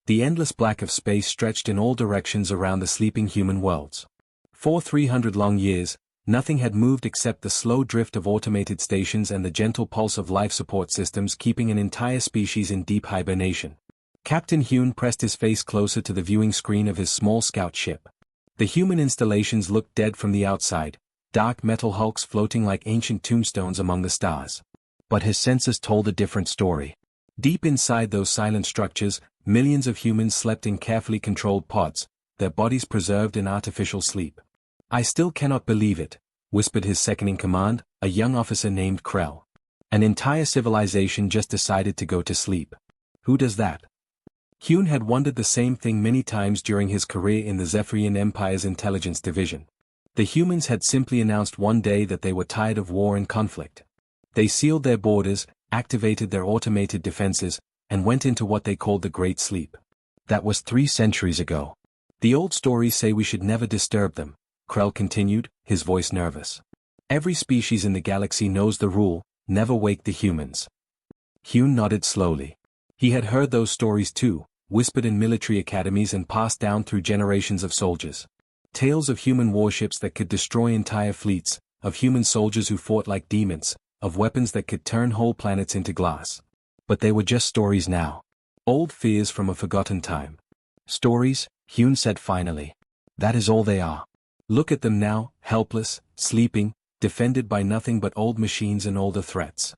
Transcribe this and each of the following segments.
The endless black of space stretched in all directions around the sleeping human worlds. For 300 long years, nothing had moved except the slow drift of automated stations and the gentle pulse of life support systems keeping an entire species in deep hibernation. Captain Hune pressed his face closer to the viewing screen of his small scout ship. The human installations looked dead from the outside, dark metal hulks floating like ancient tombstones among the stars. But his senses told a different story. Deep inside those silent structures, millions of humans slept in carefully controlled pods, their bodies preserved in artificial sleep. "I still cannot believe it," whispered his second-in-command, a young officer named Krell. "An entire civilization just decided to go to sleep. Who does that?" Hune had wondered the same thing many times during his career in the Zephyrian Empire's intelligence division. The humans had simply announced one day that they were tired of war and conflict. They sealed their borders, activated their automated defenses, and went into what they called the Great Sleep. That was 3 centuries ago. "The old stories say we should never disturb them," Krell continued, his voice nervous. "Every species in the galaxy knows the rule, never wake the humans." Hune nodded slowly. He had heard those stories too, whispered in military academies and passed down through generations of soldiers. Tales of human warships that could destroy entire fleets, of human soldiers who fought like demons, of weapons that could turn whole planets into glass. But they were just stories now. Old fears from a forgotten time. "Stories," Hune said finally. "That is all they are. Look at them now, helpless, sleeping, defended by nothing but old machines and older threats."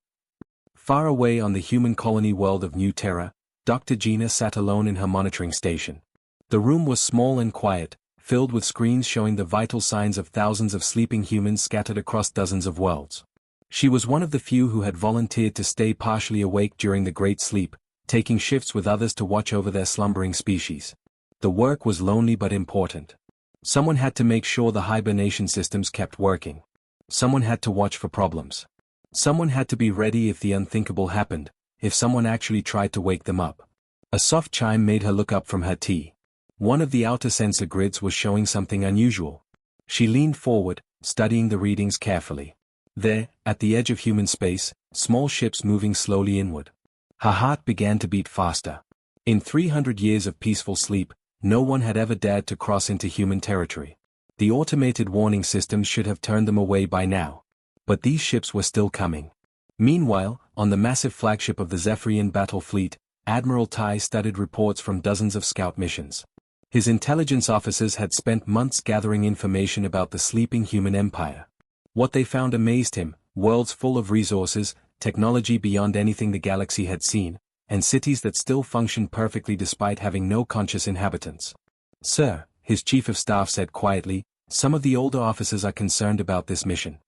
Far away on the human colony world of New Terra, Dr. Gina sat alone in her monitoring station. The room was small and quiet, filled with screens showing the vital signs of thousands of sleeping humans scattered across dozens of worlds. She was one of the few who had volunteered to stay partially awake during the Great Sleep, taking shifts with others to watch over their slumbering species. The work was lonely but important. Someone had to make sure the hibernation systems kept working. Someone had to watch for problems. Someone had to be ready if the unthinkable happened, if someone actually tried to wake them up. A soft chime made her look up from her tea. One of the outer sensor grids was showing something unusual. She leaned forward, studying the readings carefully. There, at the edge of human space, small ships moving slowly inward. Her heart began to beat faster. In 300 years of peaceful sleep, no one had ever dared to cross into human territory. The automated warning systems should have turned them away by now. But these ships were still coming. Meanwhile, on the massive flagship of the Zephyrian battle fleet, Admiral Tai studied reports from dozens of scout missions. His intelligence officers had spent months gathering information about the sleeping human empire. What they found amazed him: worlds full of resources, technology beyond anything the galaxy had seen, and cities that still functioned perfectly despite having no conscious inhabitants. "Sir," his chief of staff said quietly, "some of the older officers are concerned about this mission.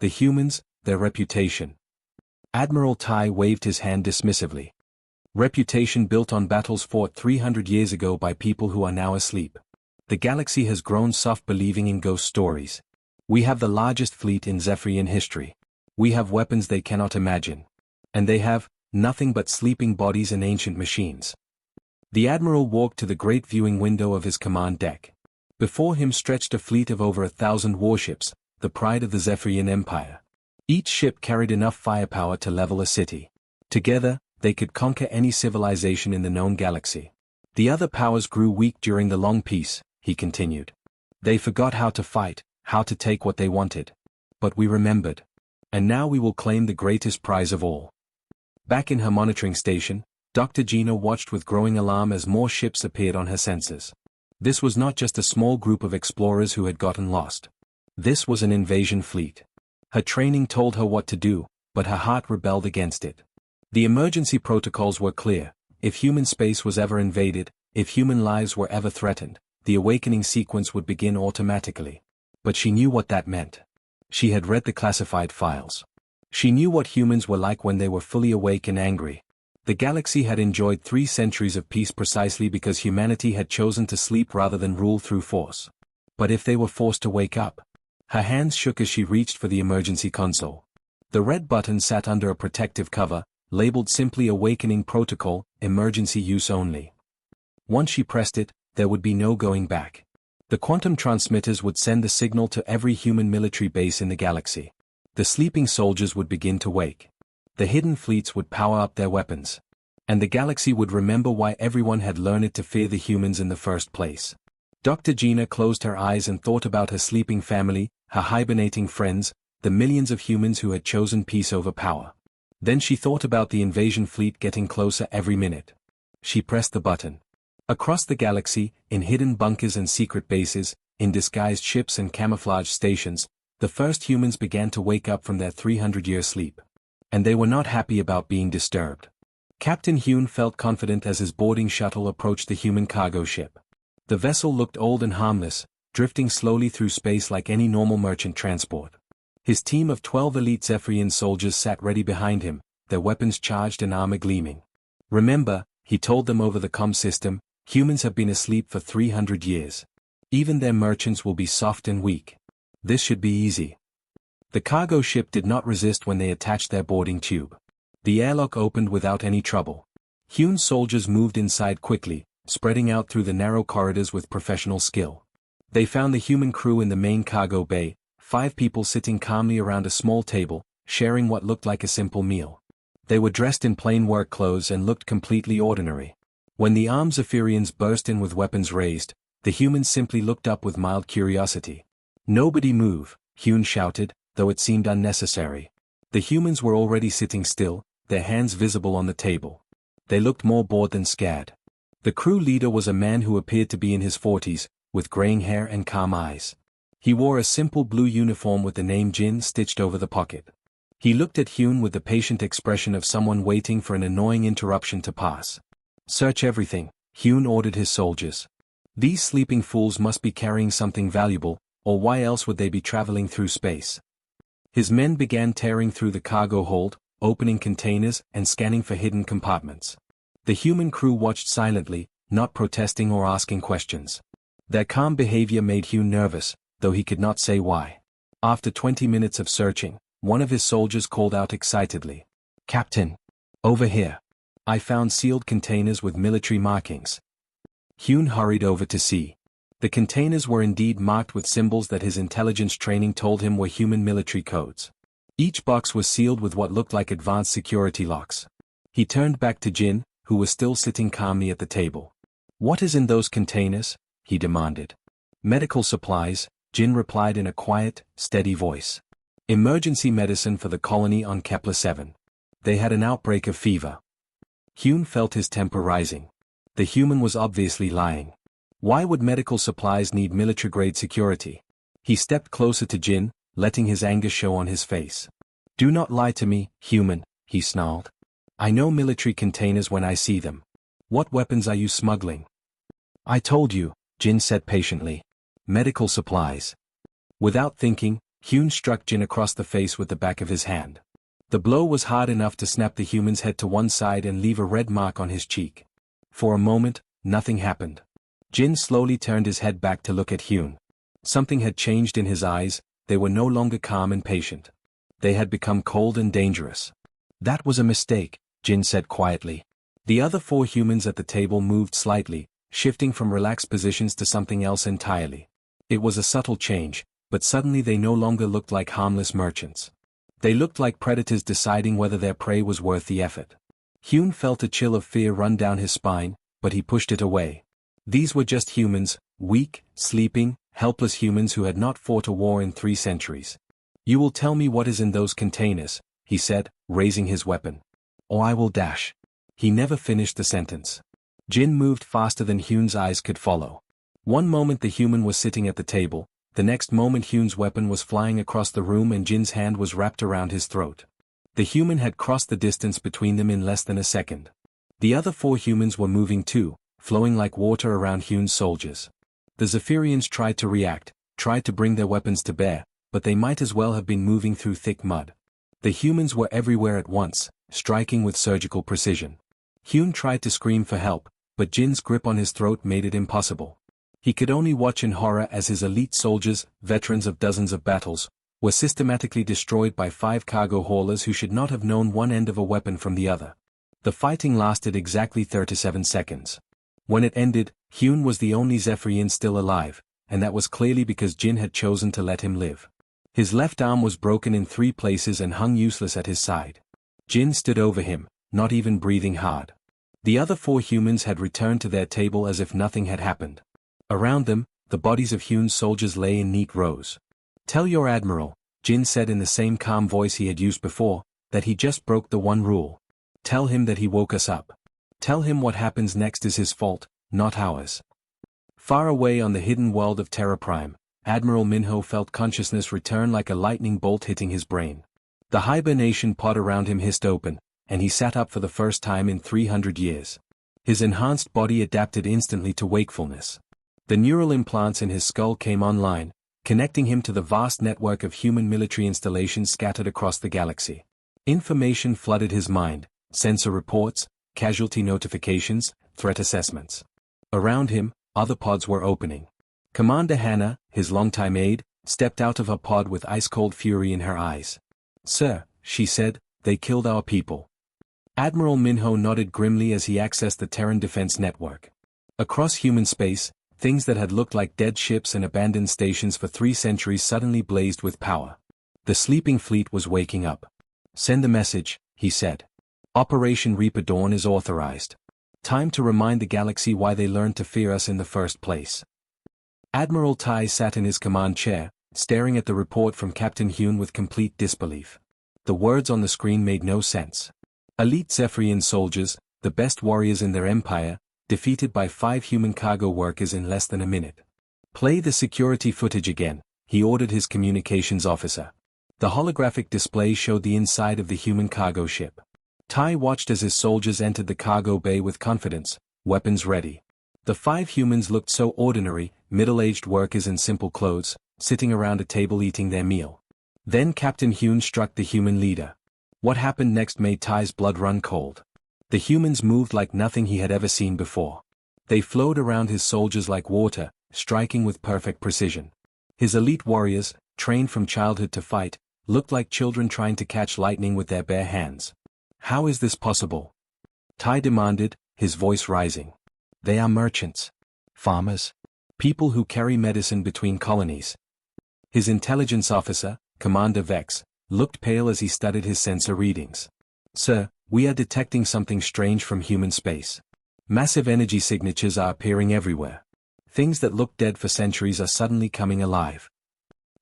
The humans, their reputation." Admiral Tai waved his hand dismissively. "Reputation built on battles fought 300 years ago by people who are now asleep. The galaxy has grown soft believing in ghost stories. We have the largest fleet in Zephyrian history. We have weapons they cannot imagine. And they have nothing but sleeping bodies and ancient machines." The Admiral walked to the great viewing window of his command deck. Before him stretched a fleet of over 1,000 warships, the pride of the Zephyrian Empire. Each ship carried enough firepower to level a city. Together, they could conquer any civilization in the known galaxy. "The other powers grew weak during the long peace," he continued. "They forgot how to fight, how to take what they wanted. But we remembered. And now we will claim the greatest prize of all." Back in her monitoring station, Dr. Gina watched with growing alarm as more ships appeared on her sensors. This was not just a small group of explorers who had gotten lost. This was an invasion fleet. Her training told her what to do, but her heart rebelled against it. The emergency protocols were clear: if human space was ever invaded, if human lives were ever threatened, the awakening sequence would begin automatically. But she knew what that meant. She had read the classified files. She knew what humans were like when they were fully awake and angry. The galaxy had enjoyed 3 centuries of peace precisely because humanity had chosen to sleep rather than rule through force. But if they were forced to wake up? Her hands shook as she reached for the emergency console. The red button sat under a protective cover, labeled simply Awakening Protocol, Emergency Use Only. Once she pressed it, there would be no going back. The quantum transmitters would send the signal to every human military base in the galaxy. The sleeping soldiers would begin to wake. The hidden fleets would power up their weapons. And the galaxy would remember why everyone had learned to fear the humans in the first place. Dr. Gina closed her eyes and thought about her sleeping family, her hibernating friends, the millions of humans who had chosen peace over power. Then she thought about the invasion fleet getting closer every minute. She pressed the button. Across the galaxy, in hidden bunkers and secret bases, in disguised ships and camouflage stations, the first humans began to wake up from their 300-year sleep. And they were not happy about being disturbed. Captain Hune felt confident as his boarding shuttle approached the human cargo ship. The vessel looked old and harmless, drifting slowly through space like any normal merchant transport. His team of 12 elite Zephyrian soldiers sat ready behind him, their weapons charged and armor gleaming. Remember, he told them over the comm system, humans have been asleep for 300 years. Even their merchants will be soft and weak. This should be easy. The cargo ship did not resist when they attached their boarding tube. The airlock opened without any trouble. Hune's soldiers moved inside quickly, spreading out through the narrow corridors with professional skill. They found the human crew in the main cargo bay, 5 people sitting calmly around a small table, sharing what looked like a simple meal. They were dressed in plain work clothes and looked completely ordinary. When the armed Zephyrians burst in with weapons raised, the humans simply looked up with mild curiosity. "Nobody move," Hune shouted, though it seemed unnecessary. The humans were already sitting still, their hands visible on the table. They looked more bored than scared. The crew leader was a man who appeared to be in his 40s, with graying hair and calm eyes. He wore a simple blue uniform with the name Jin stitched over the pocket. He looked at Hune with the patient expression of someone waiting for an annoying interruption to pass. "Search everything," Hune ordered his soldiers. "These sleeping fools must be carrying something valuable, or why else would they be traveling through space?" His men began tearing through the cargo hold, opening containers and scanning for hidden compartments. The human crew watched silently, not protesting or asking questions. Their calm behavior made Hune nervous, though he could not say why. After 20 minutes of searching, one of his soldiers called out excitedly, "Captain! Over here! I found sealed containers with military markings." Hune hurried over to see. The containers were indeed marked with symbols that his intelligence training told him were human military codes. Each box was sealed with what looked like advanced security locks. He turned back to Jin, who was still sitting calmly at the table. "What is in those containers?" he demanded. "Medical supplies," Jin replied in a quiet, steady voice. "Emergency medicine for the colony on Kepler 7. They had an outbreak of fever." Hune felt his temper rising. The human was obviously lying. Why would medical supplies need military-grade security? He stepped closer to Jin, letting his anger show on his face. "Do not lie to me, human," he snarled. "I know military containers when I see them. What weapons are you smuggling?" "I told you," Jin said patiently. "Medical supplies." Without thinking, Hune struck Jin across the face with the back of his hand. The blow was hard enough to snap the human's head to one side and leave a red mark on his cheek. For a moment, nothing happened. Jin slowly turned his head back to look at Hune. Something had changed in his eyes. They were no longer calm and patient. They had become cold and dangerous. "That was a mistake," Jin said quietly. The other 4 humans at the table moved slightly, shifting from relaxed positions to something else entirely. It was a subtle change, but suddenly they no longer looked like harmless merchants. They looked like predators deciding whether their prey was worth the effort. Hune felt a chill of fear run down his spine, but he pushed it away. These were just humans, weak, sleeping, helpless humans who had not fought a war in 3 centuries. "You will tell me what is in those containers," he said, raising his weapon. "Or I will dash." He never finished the sentence. Jin moved faster than Hune's eyes could follow. One moment the human was sitting at the table, the next moment Hune's weapon was flying across the room and Jin's hand was wrapped around his throat. The human had crossed the distance between them in less than a second. The other 4 humans were moving too, flowing like water around Hune's soldiers. The Zephyrians tried to react, tried to bring their weapons to bear, but they might as well have been moving through thick mud. The humans were everywhere at once, striking with surgical precision. Hune tried to scream for help, but Jin's grip on his throat made it impossible. He could only watch in horror as his elite soldiers, veterans of dozens of battles, were systematically destroyed by 5 cargo haulers who should not have known one end of a weapon from the other. The fighting lasted exactly 37 seconds. When it ended, Hune was the only Zephyrian still alive, and that was clearly because Jin had chosen to let him live. His left arm was broken in 3 places and hung useless at his side. Jin stood over him, not even breathing hard. The other 4 humans had returned to their table as if nothing had happened. Around them, the bodies of hewn soldiers lay in neat rows. "Tell your admiral," Jin said in the same calm voice he had used before, "that he just broke the one rule. Tell him that he woke us up. Tell him what happens next is his fault, not ours." Far away on the hidden world of Terra Prime, Admiral Minho felt consciousness return like a lightning bolt hitting his brain. The hibernation pod around him hissed open, and he sat up for the first time in 300 years. His enhanced body adapted instantly to wakefulness. The neural implants in his skull came online, connecting him to the vast network of human military installations scattered across the galaxy. Information flooded his mind: sensor reports, casualty notifications, threat assessments. Around him, other pods were opening. Commander Hannah, his longtime aide, stepped out of her pod with ice-cold fury in her eyes. "Sir," she said, "they killed our people." Admiral Minho nodded grimly as he accessed the Terran defense network. Across human space, things that had looked like dead ships and abandoned stations for 3 centuries suddenly blazed with power. The sleeping fleet was waking up. "Send a message," he said. "Operation Reaper Dawn is authorized. Time to remind the galaxy why they learned to fear us in the first place." Admiral Tai sat in his command chair, staring at the report from Captain Hune with complete disbelief. The words on the screen made no sense. Elite Zephyrian soldiers, the best warriors in their empire, defeated by 5 human cargo workers in less than a minute. "Play the security footage again," he ordered his communications officer. The holographic display showed the inside of the human cargo ship. Tai watched as his soldiers entered the cargo bay with confidence, weapons ready. The 5 humans looked so ordinary, middle-aged workers in simple clothes, sitting around a table eating their meal. Then Captain Hune struck the human leader. What happened next made Tai's blood run cold. The humans moved like nothing he had ever seen before. They flowed around his soldiers like water, striking with perfect precision. His elite warriors, trained from childhood to fight, looked like children trying to catch lightning with their bare hands. "How is this possible?" Tai demanded, his voice rising. "They are merchants. Farmers. People who carry medicine between colonies." His intelligence officer, Commander Vex, looked pale as he studied his sensor readings. "Sir, we are detecting something strange from human space. Massive energy signatures are appearing everywhere. Things that looked dead for centuries are suddenly coming alive."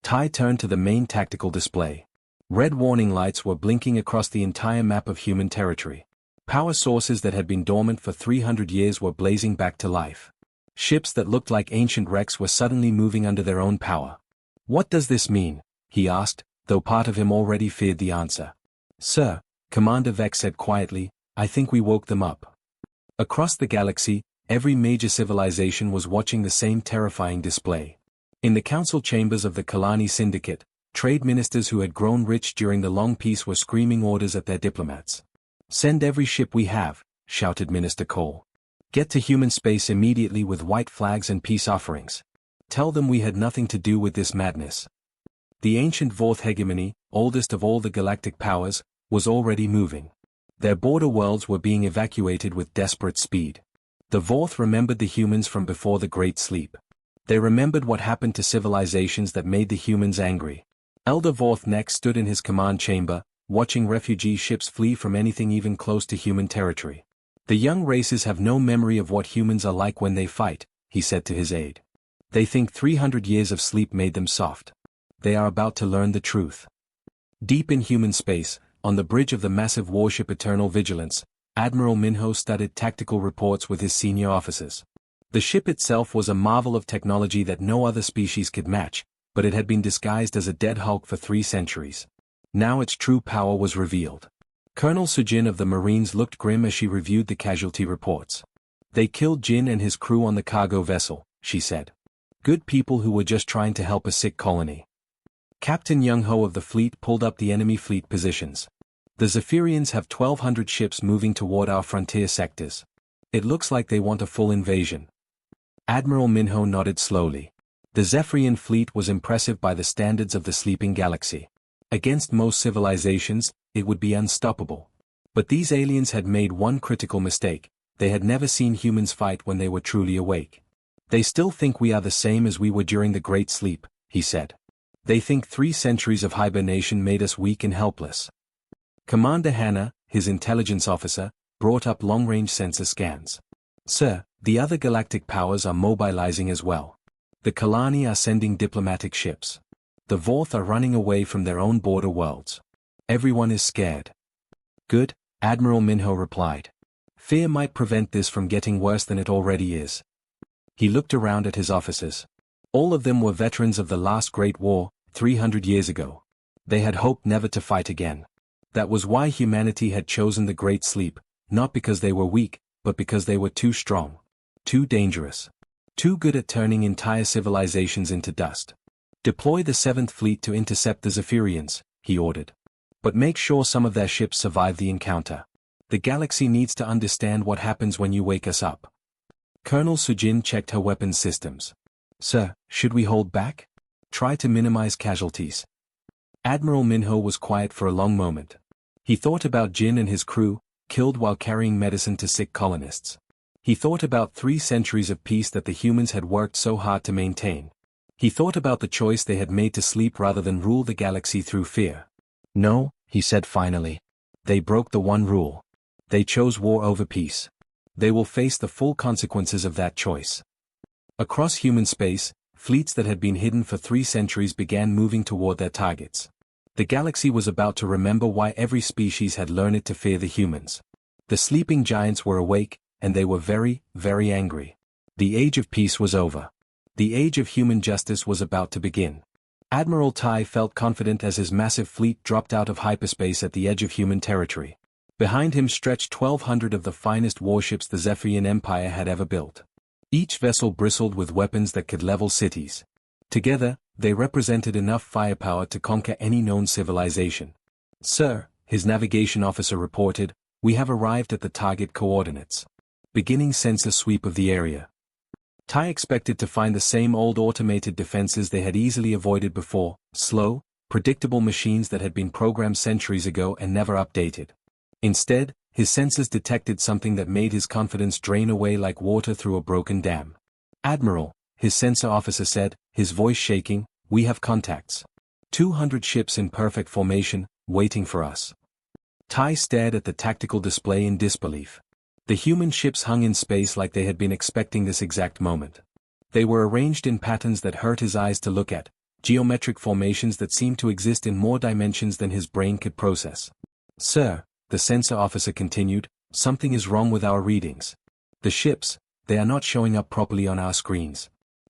Tai turned to the main tactical display. Red warning lights were blinking across the entire map of human territory. Power sources that had been dormant for 300 years were blazing back to life. Ships that looked like ancient wrecks were suddenly moving under their own power. "What does this mean?" he asked, though part of him already feared the answer. "Sir," Commander Vex said quietly, "I think we woke them up." Across the galaxy, every major civilization was watching the same terrifying display. In the council chambers of the Kalani Syndicate, trade ministers who had grown rich during the long peace were screaming orders at their diplomats. "Send every ship we have," shouted Minister Cole. "Get to human space immediately with white flags and peace offerings. Tell them we had nothing to do with this madness." The ancient Vorth hegemony, oldest of all the galactic powers, was already moving. Their border worlds were being evacuated with desperate speed. The Vorth remembered the humans from before the Great Sleep. They remembered what happened to civilizations that made the humans angry. Elder Vorth next stood in his command chamber, watching refugee ships flee from anything even close to human territory. "The young races have no memory of what humans are like when they fight," he said to his aide. "They think 300 years of sleep made them soft. They are about to learn the truth." Deep in human space, on the bridge of the massive warship Eternal Vigilance, Admiral Minho studied tactical reports with his senior officers. The ship itself was a marvel of technology that no other species could match, but it had been disguised as a dead hulk for 3 centuries. Now its true power was revealed. Colonel Sujin of the Marines looked grim as she reviewed the casualty reports. "They killed Jin and his crew on the cargo vessel," she said. "Good people who were just trying to help a sick colony." Captain Young-ho of the fleet pulled up the enemy fleet positions. "The Zephyrians have 1,200 ships moving toward our frontier sectors. It looks like they want a full invasion." Admiral Minho nodded slowly. The Zephyrian fleet was impressive by the standards of the sleeping galaxy. Against most civilizations, it would be unstoppable. But these aliens had made one critical mistake: they had never seen humans fight when they were truly awake. "They still think we are the same as we were during the Great Sleep," he said. "They think 3 centuries of hibernation made us weak and helpless." Commander Hannah, his intelligence officer, brought up long-range sensor scans. Sir, the other galactic powers are mobilizing as well. The Kalani are sending diplomatic ships. The Vorth are running away from their own border worlds. Everyone is scared. Good, Admiral Minho replied. Fear might prevent this from getting worse than it already is. He looked around at his officers. All of them were veterans of the last Great War, 300 years ago. They had hoped never to fight again. That was why humanity had chosen the Great Sleep, not because they were weak, but because they were too strong. Too dangerous. Too good at turning entire civilizations into dust. Deploy the 7th Fleet to intercept the Zephyrians, he ordered. But make sure some of their ships survive the encounter. The galaxy needs to understand what happens when you wake us up. Colonel Sujin checked her weapons systems. Sir, should we hold back? Try to minimize casualties. Admiral Minho was quiet for a long moment. He thought about Jin and his crew, killed while carrying medicine to sick colonists. He thought about 3 centuries of peace that the humans had worked so hard to maintain. He thought about the choice they had made to sleep rather than rule the galaxy through fear. No, he said finally. They broke the one rule. They chose war over peace. They will face the full consequences of that choice. Across human space, fleets that had been hidden for 3 centuries began moving toward their targets. The galaxy was about to remember why every species had learned to fear the humans. The sleeping giants were awake, and they were very, very angry. The age of peace was over. The age of human justice was about to begin. Admiral Tai felt confident as his massive fleet dropped out of hyperspace at the edge of human territory. Behind him stretched 1,200 of the finest warships the Zephyrian Empire had ever built. Each vessel bristled with weapons that could level cities. Together, they represented enough firepower to conquer any known civilization. Sir, his navigation officer reported, we have arrived at the target coordinates. Beginning sensor sweep of the area. Tai expected to find the same old automated defenses they had easily avoided before, slow, predictable machines that had been programmed centuries ago and never updated. Instead, his sensors detected something that made his confidence drain away like water through a broken dam. Admiral, his sensor officer said, his voice shaking, we have contacts. 200 ships in perfect formation, waiting for us. Tai stared at the tactical display in disbelief. The human ships hung in space like they had been expecting this exact moment. They were arranged in patterns that hurt his eyes to look at, geometric formations that seemed to exist in more dimensions than his brain could process. Sir, the sensor officer continued, something is wrong with our readings. The ships, they are not showing up properly on our screens.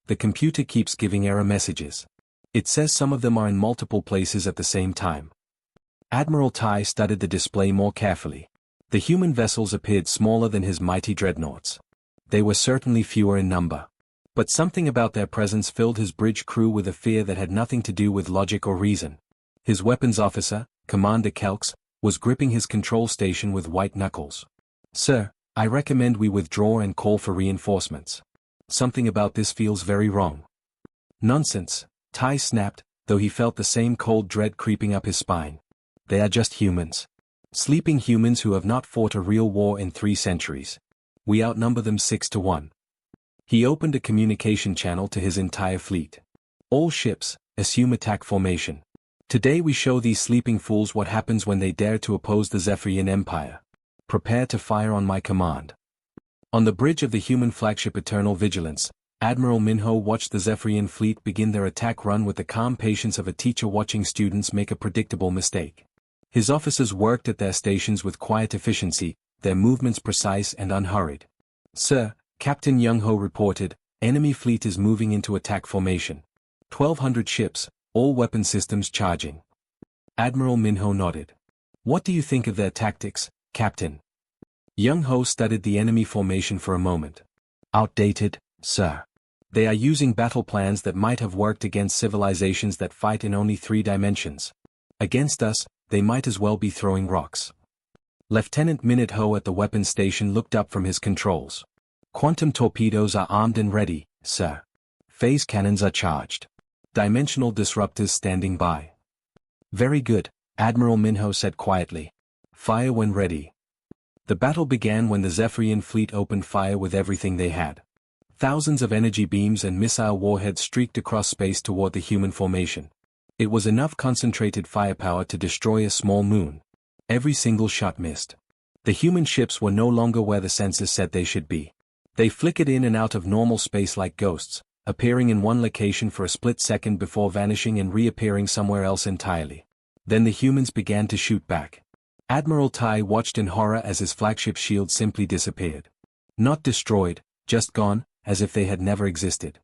The computer keeps giving error messages. It says some of them are in multiple places at the same time. Admiral Tai studied the display more carefully. The human vessels appeared smaller than his mighty dreadnoughts. They were certainly fewer in number. But something about their presence filled his bridge crew with a fear that had nothing to do with logic or reason. His weapons officer, Commander Kelks, was gripping his control station with white knuckles. Sir, I recommend we withdraw and call for reinforcements. Something about this feels very wrong. Nonsense, Tai snapped, though he felt the same cold dread creeping up his spine. They are just humans. Sleeping humans who have not fought a real war in 3 centuries. We outnumber them 6-1. He opened a communication channel to his entire fleet. All ships, assume attack formation. Today we show these sleeping fools what happens when they dare to oppose the Zephyrian Empire. Prepare to fire on my command. On the bridge of the human flagship Eternal Vigilance, Admiral Minho watched the Zephyrian fleet begin their attack run with the calm patience of a teacher watching students make a predictable mistake. His officers worked at their stations with quiet efficiency, their movements precise and unhurried. Sir, Captain Young-ho reported, enemy fleet is moving into attack formation. 1,200 ships, all weapon systems charging. Admiral Minho nodded. What do you think of their tactics, Captain? Young-ho studied the enemy formation for a moment. Outdated, sir. They are using battle plans that might have worked against civilizations that fight in only 3 dimensions. Against us, they might as well be throwing rocks. Lieutenant Minute-ho at the weapons station looked up from his controls. Quantum torpedoes are armed and ready, sir. Phase cannons are charged. Dimensional disruptors standing by. Very good, Admiral Minho said quietly. Fire when ready. The battle began when the Zephyrian fleet opened fire with everything they had. Thousands of energy beams and missile warheads streaked across space toward the human formation. It was enough concentrated firepower to destroy a small moon. Every single shot missed. The human ships were no longer where the sensors said they should be. They flickered in and out of normal space like ghosts, appearing in one location for a split second before vanishing and reappearing somewhere else entirely. Then the humans began to shoot back. Admiral Tai watched in horror as his flagship shield simply disappeared. Not destroyed, just gone, as if they had never existed.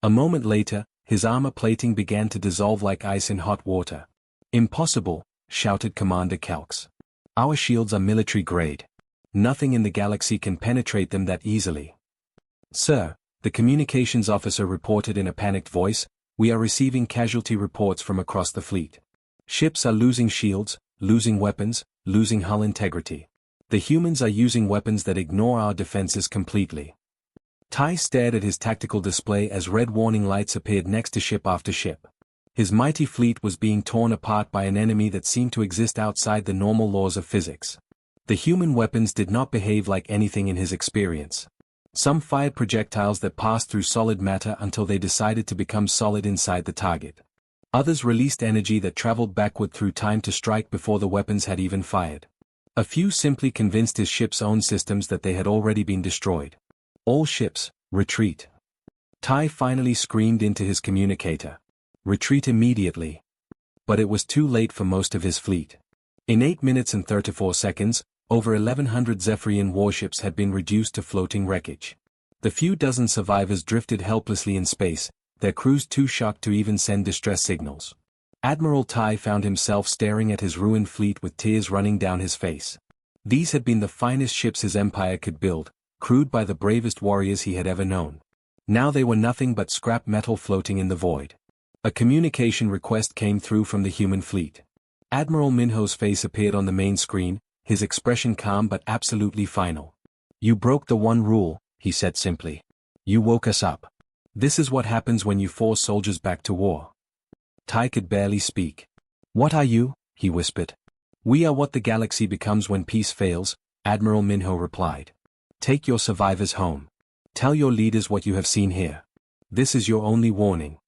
A moment later, his armor plating began to dissolve like ice in hot water. "Impossible," shouted Commander Kelks. "Our shields are military grade. Nothing in the galaxy can penetrate them that easily." "Sir," the communications officer reported in a panicked voice, "we are receiving casualty reports from across the fleet. Ships are losing shields, losing weapons, losing hull integrity. The humans are using weapons that ignore our defenses completely." Tai stared at his tactical display as red warning lights appeared next to ship after ship. His mighty fleet was being torn apart by an enemy that seemed to exist outside the normal laws of physics. The human weapons did not behave like anything in his experience. Some fired projectiles that passed through solid matter until they decided to become solid inside the target. Others released energy that traveled backward through time to strike before the weapons had even fired. A few simply convinced his ship's own systems that they had already been destroyed. "All ships, retreat." Tai finally screamed into his communicator. "Retreat immediately." But it was too late for most of his fleet. In 8 minutes and 34 seconds, over 1,100 Zephyrian warships had been reduced to floating wreckage. The few dozen survivors drifted helplessly in space, their crews too shocked to even send distress signals. Admiral Tai found himself staring at his ruined fleet with tears running down his face. These had been the finest ships his empire could build, crewed by the bravest warriors he had ever known. Now they were nothing but scrap metal floating in the void. A communication request came through from the human fleet. Admiral Minho's face appeared on the main screen, his expression calm but absolutely final. "You broke the one rule," he said simply. "You woke us up. This is what happens when you force soldiers back to war." Tai could barely speak. "What are you?" he whispered. "We are what the galaxy becomes when peace fails," Admiral Minho replied. "Take your survivors home. Tell your leaders what you have seen here. This is your only warning."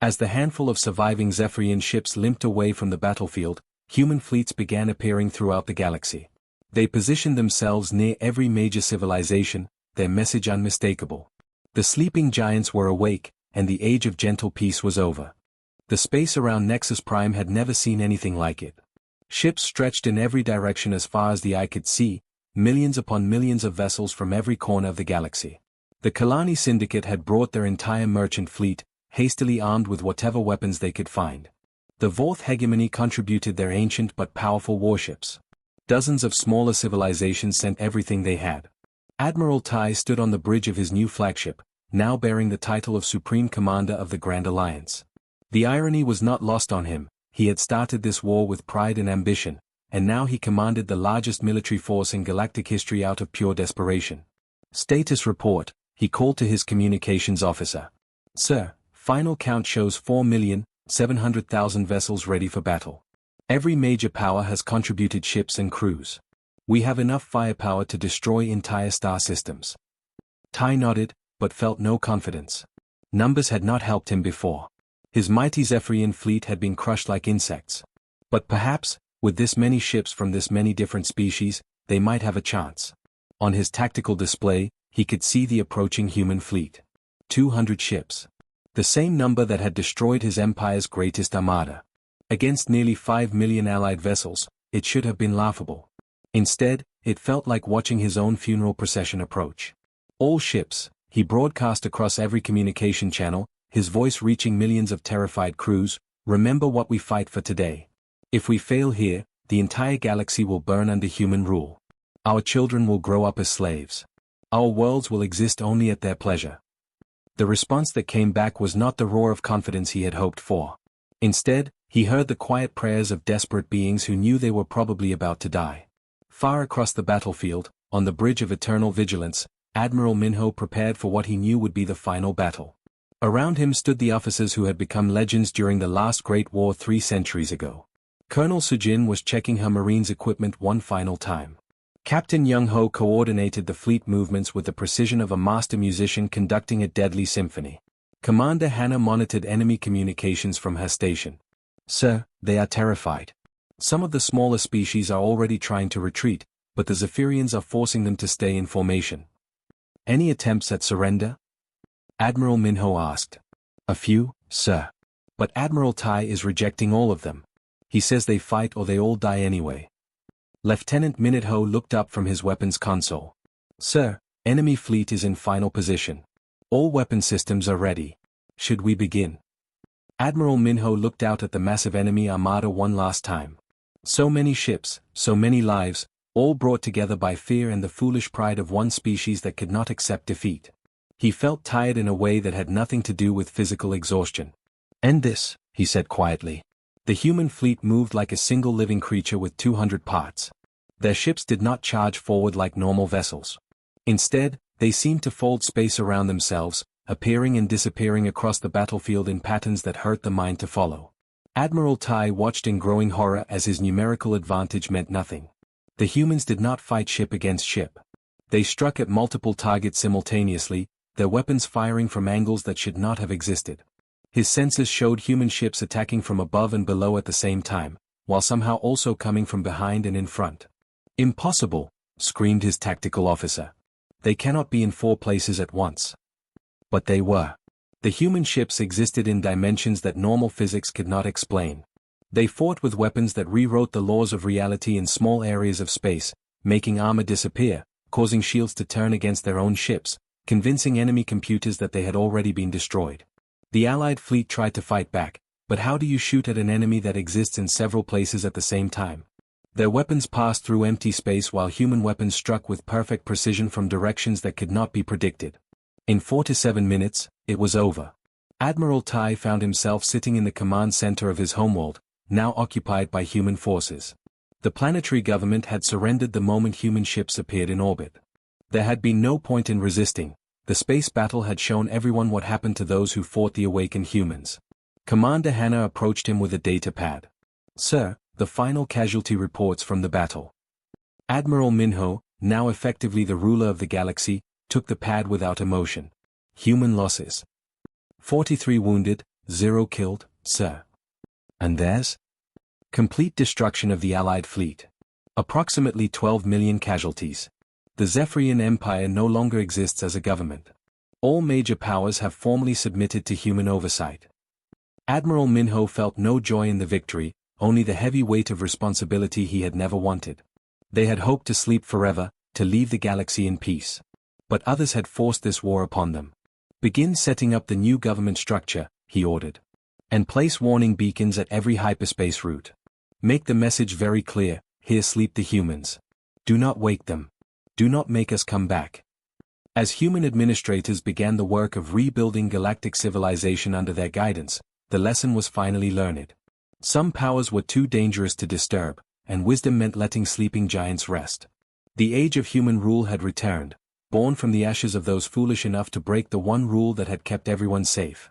As the handful of surviving Zephyrian ships limped away from the battlefield, human fleets began appearing throughout the galaxy. They positioned themselves near every major civilization, their message unmistakable. The sleeping giants were awake, and the age of gentle peace was over. The space around Nexus Prime had never seen anything like it. Ships stretched in every direction as far as the eye could see, millions upon millions of vessels from every corner of the galaxy. The Kalani Syndicate had brought their entire merchant fleet, hastily armed with whatever weapons they could find. The Vorth Hegemony contributed their ancient but powerful warships. Dozens of smaller civilizations sent everything they had. Admiral Tai stood on the bridge of his new flagship, now bearing the title of Supreme Commander of the Grand Alliance. The irony was not lost on him. He had started this war with pride and ambition, and now he commanded the largest military force in galactic history out of pure desperation. "Status report," he called to his communications officer. "Sir, final count shows 4,700,000 vessels ready for battle. Every major power has contributed ships and crews. We have enough firepower to destroy entire star systems." Tai nodded, but felt no confidence. Numbers had not helped him before. His mighty Zephyrian fleet had been crushed like insects. But perhaps, with this many ships from this many different species, they might have a chance. On his tactical display, he could see the approaching human fleet. 200 ships. The same number that had destroyed his empire's greatest armada. Against nearly 5 million allied vessels, it should have been laughable. Instead, it felt like watching his own funeral procession approach. "All ships," he broadcast across every communication channel, his voice reaching millions of terrified crews, "remember what we fight for today. If we fail here, the entire galaxy will burn under human rule. Our children will grow up as slaves. Our worlds will exist only at their pleasure." The response that came back was not the roar of confidence he had hoped for. Instead, he heard the quiet prayers of desperate beings who knew they were probably about to die. Far across the battlefield, on the bridge of eternal vigilance, Admiral Minho prepared for what he knew would be the final battle. Around him stood the officers who had become legends during the last Great War 3 centuries ago. Colonel Sujin was checking her Marines' equipment one final time. Captain Young Ho coordinated the fleet movements with the precision of a master musician conducting a deadly symphony. Commander Hannah monitored enemy communications from her station. "Sir, they are terrified. Some of the smaller species are already trying to retreat, but the Zephyrians are forcing them to stay in formation. Any attempts at surrender? Admiral Minho asked. A few, sir. But Admiral Tai is rejecting all of them. He says they fight or they all die anyway. Lieutenant Minho looked up from his weapons console. Sir, enemy fleet is in final position. All weapon systems are ready. Should we begin? Admiral Minho looked out at the massive enemy armada one last time. So many ships, so many lives, all brought together by fear and the foolish pride of one species that could not accept defeat. He felt tired in a way that had nothing to do with physical exhaustion. End this, he said quietly. The human fleet moved like a single living creature with 200 parts. Their ships did not charge forward like normal vessels. Instead, they seemed to fold space around themselves, appearing and disappearing across the battlefield in patterns that hurt the mind to follow. Admiral Tai watched in growing horror as his numerical advantage meant nothing. The humans did not fight ship against ship. They struck at multiple targets simultaneously, their weapons firing from angles that should not have existed. His sensors showed human ships attacking from above and below at the same time, while somehow also coming from behind and in front. Impossible, screamed his tactical officer. They cannot be in 4 places at once. But they were. The human ships existed in dimensions that normal physics could not explain. They fought with weapons that rewrote the laws of reality in small areas of space, making armor disappear, causing shields to turn against their own ships, convincing enemy computers that they had already been destroyed. The Allied fleet tried to fight back, but how do you shoot at an enemy that exists in several places at the same time? Their weapons passed through empty space while human weapons struck with perfect precision from directions that could not be predicted. In 4 to 7 minutes, it was over. Admiral Tai found himself sitting in the command center of his homeworld, now occupied by human forces. The planetary government had surrendered the moment human ships appeared in orbit. There had been no point in resisting. The space battle had shown everyone what happened to those who fought the awakened humans. Commander Hanna approached him with a data pad. Sir, the final casualty reports from the battle. Admiral Minho, now effectively the ruler of the galaxy, took the pad without emotion. Human losses. 43 wounded, 0 killed, sir. And theirs? Complete destruction of the Allied fleet. Approximately 12 million casualties. The Zephyrian Empire no longer exists as a government. All major powers have formally submitted to human oversight. Admiral Minho felt no joy in the victory, only the heavy weight of responsibility he had never wanted. They had hoped to sleep forever, to leave the galaxy in peace. But others had forced this war upon them. Begin setting up the new government structure, he ordered. And place warning beacons at every hyperspace route. Make the message very clear, here sleep the humans. Do not wake them. Do not make us come back. As human administrators began the work of rebuilding galactic civilization under their guidance, the lesson was finally learned. Some powers were too dangerous to disturb, and wisdom meant letting sleeping giants rest. The age of human rule had returned, born from the ashes of those foolish enough to break the one rule that had kept everyone safe.